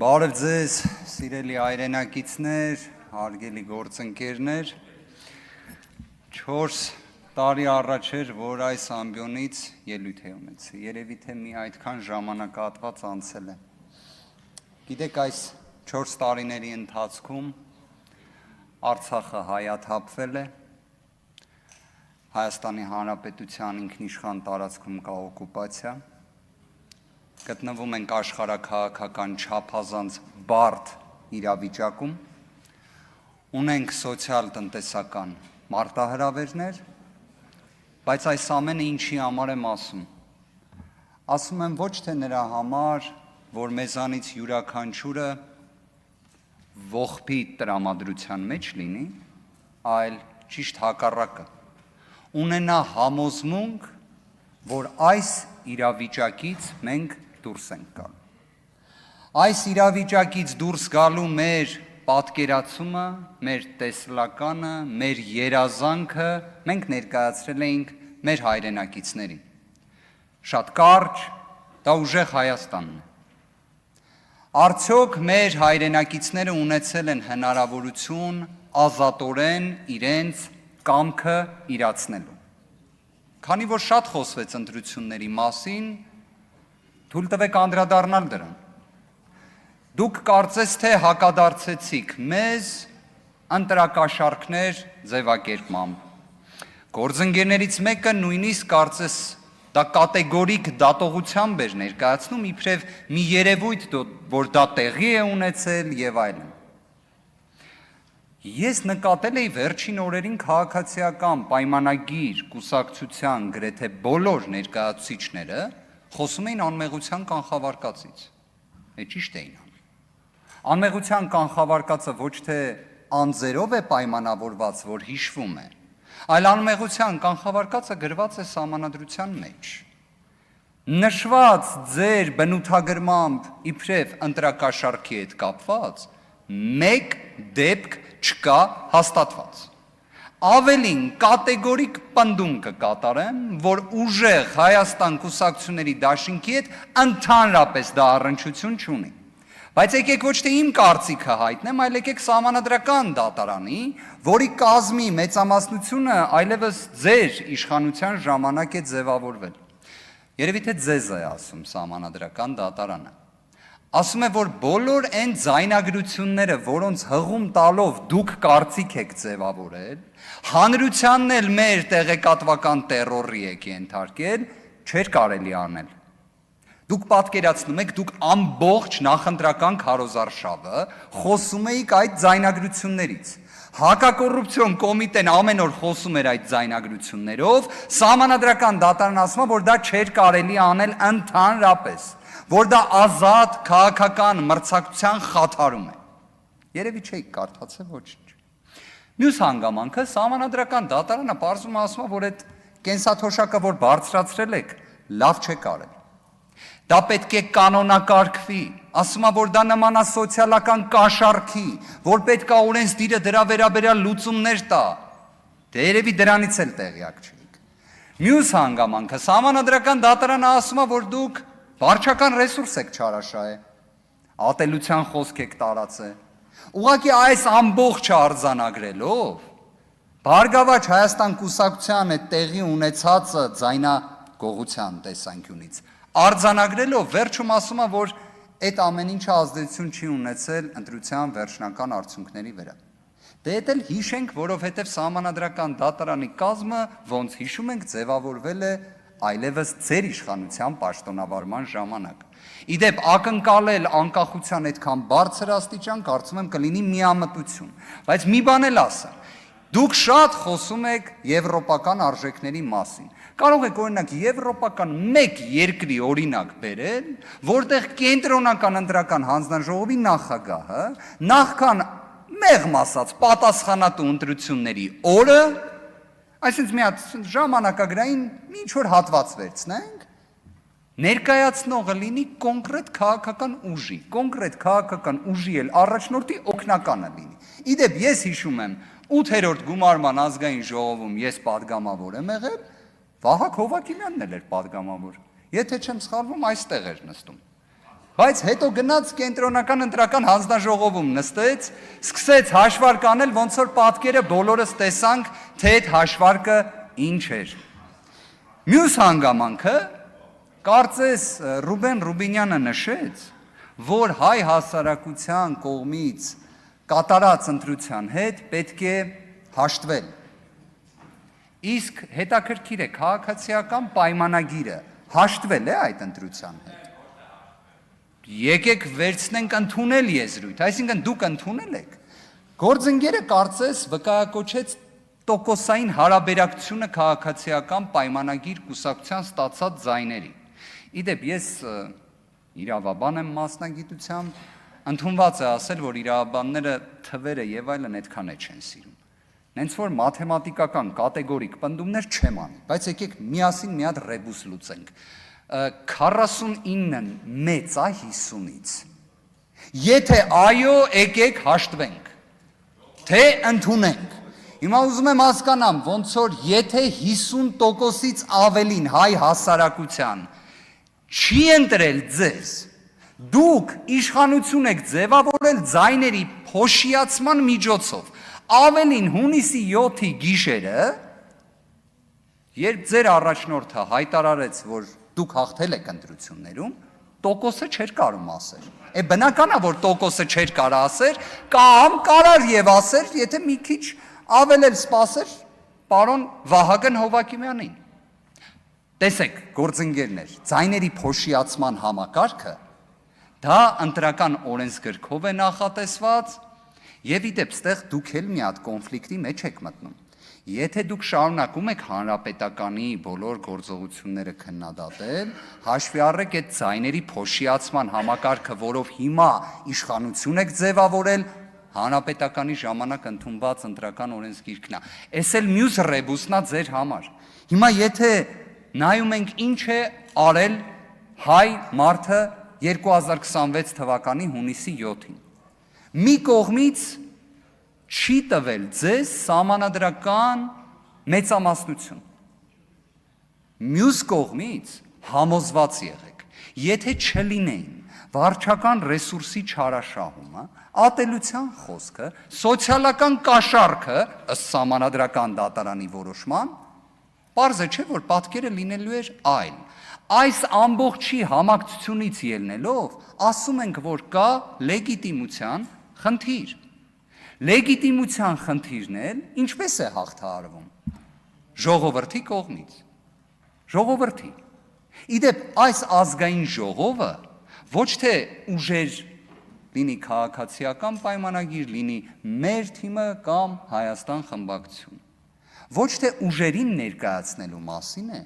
Բարև ձեզ, սիրելի հայրենակիցներ, հարգելի գործընկերներ, 4 տարի առաջ էր, որ այս ամբիոնից ելույթ է ունեցել, երևի թե մի այդքան ժամանակահատված անցել է։ Գիտեք, այս 4 տարիների ընթացքում Արցախը հայաթափվել է, Հայաստանի Հանրապետության ինքնիշխան տարածքում կա օկուպացիա, գտնվում ենք աշխարհաքաղաքական չափազանց բարդ իրավիճակում, ունենք սոցիալ-տնտեսական մարտահրավերներ, բայց այս ամենը ինչի համար եմ ասում։ Ասում եմ ոչ թե նրա համար, որ մեզանից յուրաքանչյուրը ողբի տրամադրության մեջ լինի, այլ ճիշտ հակառակը, ունենա համոզմունք, որ այս իրավիճակից մենք դուրս ենք գալու։ Այս իրավիճակից դուրս գալու մեր պատկերացումը, մեր տեսլականը, մեր երազանքը մենք ներկայացրել էինք մեր հայրենակիցներին։ Շատ կարճ, դա ուժեղ Հայաստանն է։ Արդյոք մեր հայրենակիցները ունեցել են հնարավորություն ազատորեն իրենց կամքը իրացնելու։ Քանի որ շատ խոսվեց ընտրությունների մասին, թույլ տվեք անդրադառնալ դրան։ Դուք կարծես թե հակադարձեցիք մեզ ընտրակաշառքներ ձևակերպմամբ։ Գործընկերներից մեկը նույնիսկ կարծես դա կատեգորիկ դատողությամբ էր ներկայացնում, իբրև մի երևույթ, որ դա տեղի է ունեցել եւ այլն։ Ես նկատել էի վերջին օրերին քաղաքացիական պայմանագիր կուսակցության գրեթե բոլոր ներկայացուցիչները խոսում էին անմեղության կանխավարկածից։ Ճիշտ էին անում։ Անմեղության կանխավարկածը ոչ թե անձերով է պայմանավորված, որ հիշվում է, այլ անմեղության կանխավարկածը գրված է սահմանադրության մեջ։ Նշված ձեր բնութագրմամբ իբրև ընտրակաշառքի հետ կապված մեկ դեպք չկա հաստատված։ Ավելին կատեգորիկ պնդում կկատարեմ, որ ուժեղ Հայաստան կուսակցությունների դաշինքի հետ ընդհանրապես դա առնչություն չունի։ Բայց եկեք ոչ թե իմ կարծիքը հայտնեմ, այլ եկեք սահմանադրական դատարանի, որի կազմի մեծամասնությունը այլևս ձեր իշխանության ժամանակ է ձևավորվել։ Երևի թե ձեզ է ասում սահմանադրական դատարանը։ Ասում է, որ բոլոր այն ձայնագրությունները, որոնց հղում տալով դուք կարծիք եք ձևավորել, հանրությանն էլ մեր տեղեկատվական տերորի եք ենթարկել, չէր կարելի անել։ Դուք պատկերացնում եք, դուք ամբողջ նախընտրական քարոզարշավը խոսում էիք այդ ձայնագրություններից։ Հակակոռուպցիոն կոմիտեն ամեն օր խոսում էր այդ ձայնագրություններով, սահմանադրական դատարանն ասում է, որ դա չէր կարելի անել ընդհանրապես, որ դա ազատ քաղաքական մրցակցության խաթարում է։ Երևի չէիք կարդացել ոչինչ։ Մյուս հանգամանքը սահմանադրական դատարանը պարզում ասում է, որ այդ կենսաթոշակը, որ բարձրացրել եք, լավ չեք արել։ Դա պետք է կանոնակարգվի, ասում է, որ դա նման է սոցիալական կաշառքի, որ պետք է օրենսդիրը դրա վերաբերյալ լուծումներ տա։ Դե երևի դրանից էլ տեղյակ չեք։ Մյուս հանգամանքը սահմանադրական դատարանը ասում է, որ դուք վարչական ռեսուրս եք չարաշահել, ատելության խոսք եք տարածել։ Ուղղակի այս ամբողջը արձանագրելով, Բարգավաճ Հայաստան կուսակցության այդ տեղի ունեցածը ձայնագողության տեսանկյունից արձանագրելով վերջում ասում է, որ այդ ամեն ինչը ազդեցություն չի ունեցել ընտրության վերջնական արդյունքների վրա։ Դե դա էլ հիշենք, որովհետև սահմանադրական դատարանի կազմը, ոնց հիշում ենք, ձևավորվել է այլևս ձեր իշխանության պաշտոնավարման ժամանակ։ Իդեպ ակնկալել անկախության այդքան բարձր աստիճան, կարծում եմ կլինի միամտություն, բայց մի բան էլ ասեմ, դուք շատ խոսում եք եվրոպական արժեքների մասին։ Կարող եք օրինակ եվրոպական մեկ երկրի օրինակ բերել, որտեղ կենտրոնական ընտրական հանձնաժողովի նախագահը նախքան մեղմ ասած պատասխանատու ընտրությունների օրը, այսինքն մի հատ ժամանակագրային ինչ-որ հատված վերցնենք, ներկայացնողը լինի կոնկրետ քաղաքական ուժի էլ առաջնորդի օգնականը լինի։ Իդեպ ես հիշում եմ 8-րդ գումարման ազգային ժողովում ես պատգամավոր եմ եղել, Վահագն Հովակիմյանն էլ էր պատգամավոր։ Եթե չեմ սխալվում, այստեղ էր նստում։ Բայց հետո գնաց կենտրոնական ընտրական հանձնաժողովում նստեց, սկսեց հաշվարկ անել, ոնց որ պատկերը բոլորս տեսանք, թե այդ հաշվարկը ինչ էր։ Մյուս հանգամանքը, կարծես Ռուբեն Ռուբինյանը նշեց, որ հայ հասարակության կողմից կատարած ընտրության հետ պետք է հաշտվել։ Իսկ հետաքրքիր է քաղաքացիական պայմանագիրը հաշտվել է այդ ընտրության հետ։ Եկեք վերցնենք ընդունել եզրույթ, այսինքն դուք ընդունել եք։ Գործընկերը կարծես վկայակոչեց տոկոսային հարաբերակցությունը քաղաքացիական պայմանագիր կուսակցության ստացած ձայների։ Իդեպ ես իրավաբան եմ մասնագիտությամբ, ընդունված է ասել, որ իրավաբանները թվերը եւ այլն այդքան է չեն սիրում։ Նենց որ մաթեմատիկական կատեգորիկ պնդումներ չեմ անի, բայց եկեք միասին մի հատ ռեբուս լուծենք։ 49-ն մեծ է 50-ից։ Եթե այո, եկեք հաշտվենք, թե ընդունենք։ Հիմա ուզում եմ հասկանամ, ոնց որ եթե 50%-ից ավելին հայ հասարակության չի ընտրել ձեզ, դուք իշխանություն եք ձևավորել ձայների փոշիացման միջոցով, ավելին հունիսի 7-ի գիշերը, երբ ձեր առաջնորդը հայտարարեց, որ դուք հաղթել եք ընտրություններում, տոկոսը չէր կարում ասեր։ Բնական է, որ տոկոսը չէր կարա ասեր, կամ կարար եւ ասեր, եթե մի քիչ ավել էլ սպասեր պարոն Վահագն Հովակիմյանին։ Տեսեք, գործընկերներ, ձայների փոշիացման համակարգը դա ընտրական օրենսգրքով է նախատեսված եւ իդեպ ստեղ դուք էլ մի հատ կոնֆլիկտի մեջ եք մտնում։ Եթե դուք շարունակում եք հանրապետականի բոլոր գործողությունները քննադատել, հաշվի առեք այդ ձայների փոշիացման համակարգը, որով հիմա իշխանություն եք ձևավորել, հանրապետականի ժամանակ ընդունված ընտրական օրենսգիրքն է։ Էս էլ մյուս ռեբուսն է ձեր համար։ Հիմա եթե նայում ենք ինչ է արել հայ մարդը 2026 թվականի հունիսի 7-ին։ Մի կողմից չի տվել ձեզ սահմանադրական մեծամասնություն։ Մյուս կողմից համոզված եղեք, եթե չլինեին վարչական ռեսուրսի չարաշահումը, ատելության խոսքը, սոցիալական կաշառքը ըստ սահմանադրական դատարանի որոշման, պարզ է չէ, որ պատկերը լինելու էր այլ։ Այս ամբողջի համակցությունից ելնելով, ասում ենք, որ կա լեգիտիմության խնդիր։ Լեգիտիմության խնդիրն էլ ինչպես է հաղթահարվում։ Ժողովրդի կողմից։ Ժողովրդի։ Իդեպ այս ազգային ժողովը ոչ թե ուժեր լինի քաղաքացիական պայմանագիր, լինի մեր թիմը կամ Հայաստան խմբակցություն։ Ոչ թե ուժերին ներկայացնելու մասին է,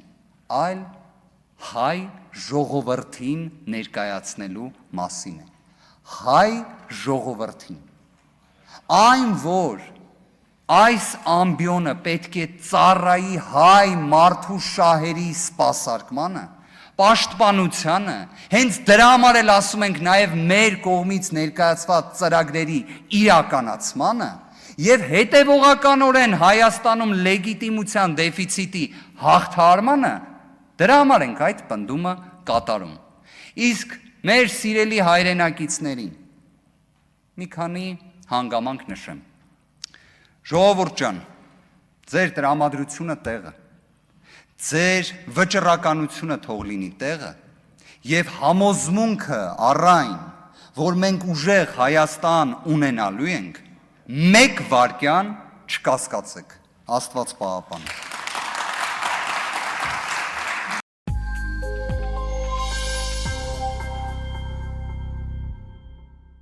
այլ հայ ժողովրդին ներկայացնելու մասին է։ Հայ ժողովրդին։ Այն, որ այս ամբիոնը պետք է ծառայի հայ մարդու շահերի սպասարկմանը, պաշտպանությանը, հենց դրա համար էլ ասում ենք նաև մեր կողմից ներկայացված ծրագրերի իրականացմանը եւ հետեւողականորեն Հայաստանում լեգիտիմության դեֆիցիտի հաղթահարմանը, դրա համար ենք այդ պնդումը կատարում։ Իսկ մեր սիրելի հայրենակիցներին մի քանի հանգամանք նշեմ։ Ժողովուրդ ջան, ձեր տրամադրությունը տեղը, ձեր վճռականությունը թող լինի տեղը եւ համոզմունքը առայն, որ մենք ուժեղ Հայաստան ունենալու ենք, մեկ վարքյան չկասկածեք։ Աստված պահապան։